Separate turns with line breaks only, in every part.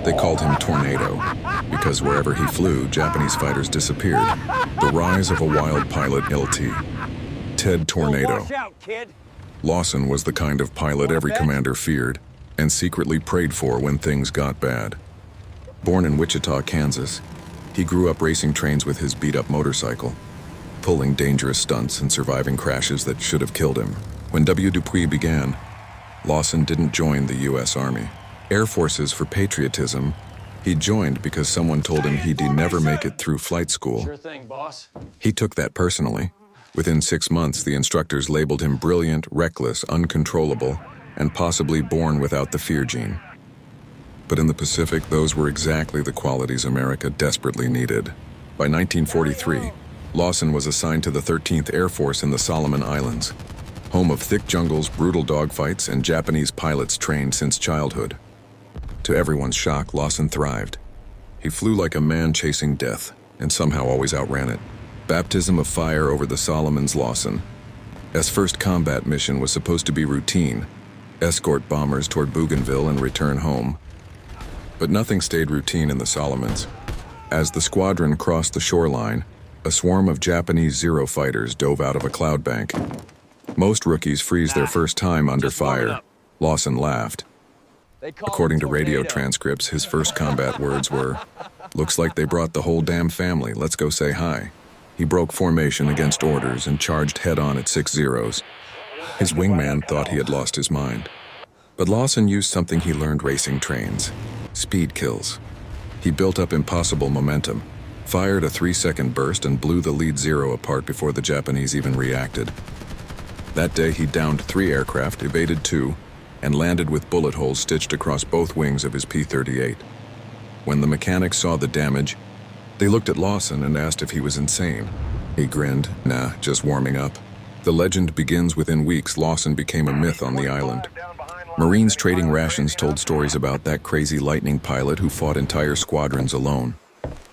They called him Tornado, because wherever he flew, Japanese fighters disappeared. The rise of a wild pilot LT. Ted Tornado.
Watch out, kid.
Lawson was the kind of pilot every commander feared and secretly prayed for when things got bad. Born in Wichita, Kansas, he grew up racing trains with his beat-up motorcycle, pulling dangerous stunts and surviving crashes that should have killed him. When WWII began, Lawson didn't join the U.S. Army. Air Forces for patriotism, he joined because someone told him he'd never make it through flight school.
Sure thing, boss.
He took that personally. Within 6 months, the instructors labeled him brilliant, reckless, uncontrollable, and possibly born without the fear gene. But in the Pacific, those were exactly the qualities America desperately needed. By 1943, Lawson was assigned to the 13th Air Force in the Solomon Islands, home of thick jungles, brutal dogfights, and Japanese pilots trained since childhood. To everyone's shock, Lawson thrived. He flew like a man chasing death, and somehow always outran it. Baptism of fire over the Solomons. Lawson's first combat mission was supposed to be routine, escort bombers toward Bougainville and return home. But nothing stayed routine in the Solomons. As the squadron crossed the shoreline, a swarm of Japanese Zero fighters dove out of a cloud bank. Most rookies freeze their first time under fire. Lawson laughed. According to radio transcripts, his first combat words were, "Looks like they brought the whole damn family, let's go say hi." He broke formation against orders and charged head-on at 6 Zeros. His wingman thought he had lost his mind. But Lawson used something he learned racing trains: speed kills. He built up impossible momentum, fired a 3-second burst, and blew the lead Zero apart before the Japanese even reacted. That day, he downed 3 aircraft, evaded 2, and landed with bullet holes stitched across both wings of his P-38. When the mechanics saw the damage, they looked at Lawson and asked if he was insane. He grinned, "Nah, just warming up." The legend begins within weeks. Lawson became a myth on the island. Marines trading rations told stories about that crazy lightning pilot who fought entire squadrons alone.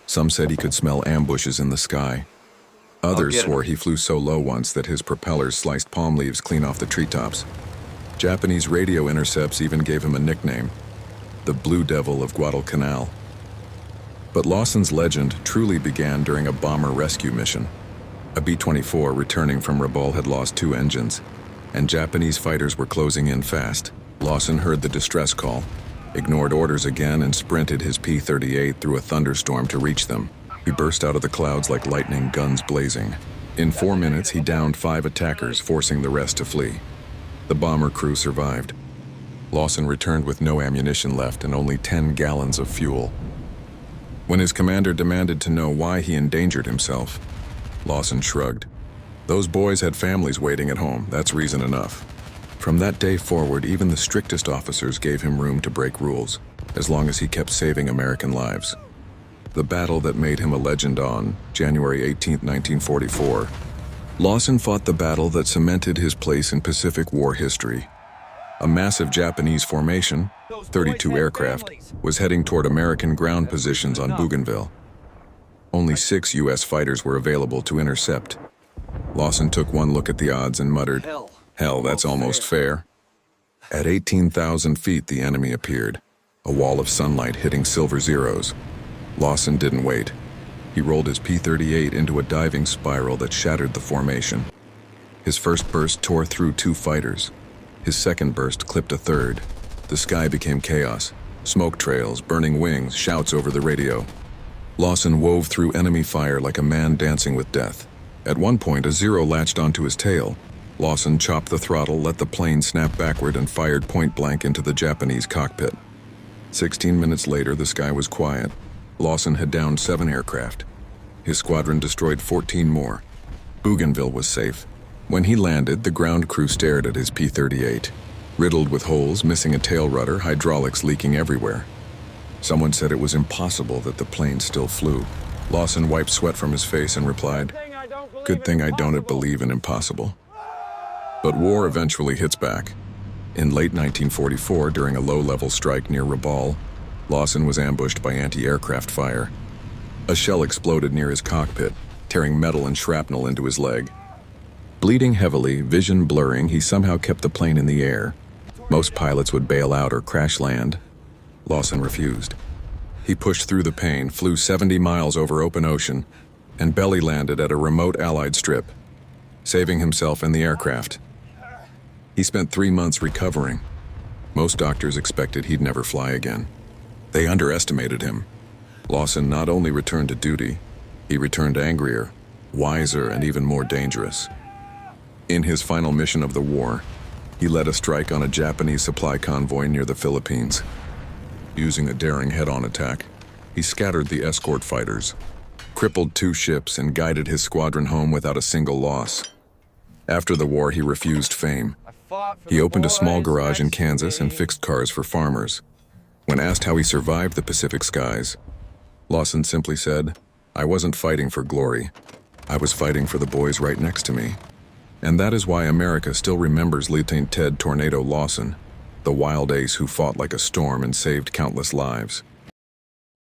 Some said he could smell ambushes in the sky. Others swore he flew so low once that his propellers sliced palm leaves clean off the treetops. Japanese radio intercepts even gave him a nickname: the Blue Devil of Guadalcanal. But Lawson's legend truly began during a bomber rescue mission. A B-24 returning from Rabaul had lost 2 engines, and Japanese fighters were closing in fast. Lawson heard the distress call, ignored orders again, and sprinted his P-38 through a thunderstorm to reach them. He burst out of the clouds like lightning, guns blazing. In 4 minutes, he downed 5 attackers, forcing the rest to flee. The bomber crew survived. Lawson returned with no ammunition left and only 10 gallons of fuel. When his commander demanded to know why he endangered himself, Lawson shrugged. Those boys had families waiting at home, that's reason enough. From that day forward, even the strictest officers gave him room to break rules, as long as he kept saving American lives. The battle that made him a legend on January 18, 1944. Lawson fought the battle that cemented his place in Pacific War history. A massive Japanese formation, 32 aircraft, was heading toward American ground positions on Bougainville. Only 6 U.S. fighters were available to intercept. Lawson took one look at the odds and muttered, "Hell, that's almost fair." At 18,000 feet, the enemy appeared, a wall of sunlight hitting silver Zeros. Lawson didn't wait. He rolled his P-38 into a diving spiral that shattered the formation. His first burst tore through 2 fighters. His second burst clipped a third. The sky became chaos. Smoke trails, burning wings, shouts over the radio. Lawson wove through enemy fire like a man dancing with death. At one point, a Zero latched onto his tail. Lawson chopped the throttle, let the plane snap backward, and fired point blank into the Japanese cockpit. 16 minutes later, the sky was quiet. Lawson had downed 7 aircraft. His squadron destroyed 14 more. Bougainville was safe. When he landed, the ground crew stared at his P-38, riddled with holes, missing a tail rudder, hydraulics leaking everywhere. Someone said it was impossible that the plane still flew. Lawson wiped sweat from his face and replied, "Good thing I don't believe in impossible." But war eventually hits back. In late 1944, during a low-level strike near Rabaul, Lawson was ambushed by anti-aircraft fire. A shell exploded near his cockpit, tearing metal and shrapnel into his leg. Bleeding heavily, vision blurring, he somehow kept the plane in the air. Most pilots would bail out or crash land. Lawson refused. He pushed through the pain, flew 70 miles over open ocean, and belly landed at a remote Allied strip, saving himself and the aircraft. He spent 3 months recovering. Most doctors expected he'd never fly again. They underestimated him. Lawson not only returned to duty, he returned angrier, wiser, and even more dangerous. In his final mission of the war, he led a strike on a Japanese supply convoy near the Philippines. Using a daring head-on attack, he scattered the escort fighters, crippled 2 ships, and guided his squadron home without a single loss. After the war, he refused fame. He opened a small garage in Kansas and fixed cars for farmers. When asked how he survived the Pacific skies, Lawson simply said, "I wasn't fighting for glory. I was fighting for the boys right next to me." And that is why America still remembers Lieutenant Ted Tornado Lawson, the wild ace who fought like a storm and saved countless lives.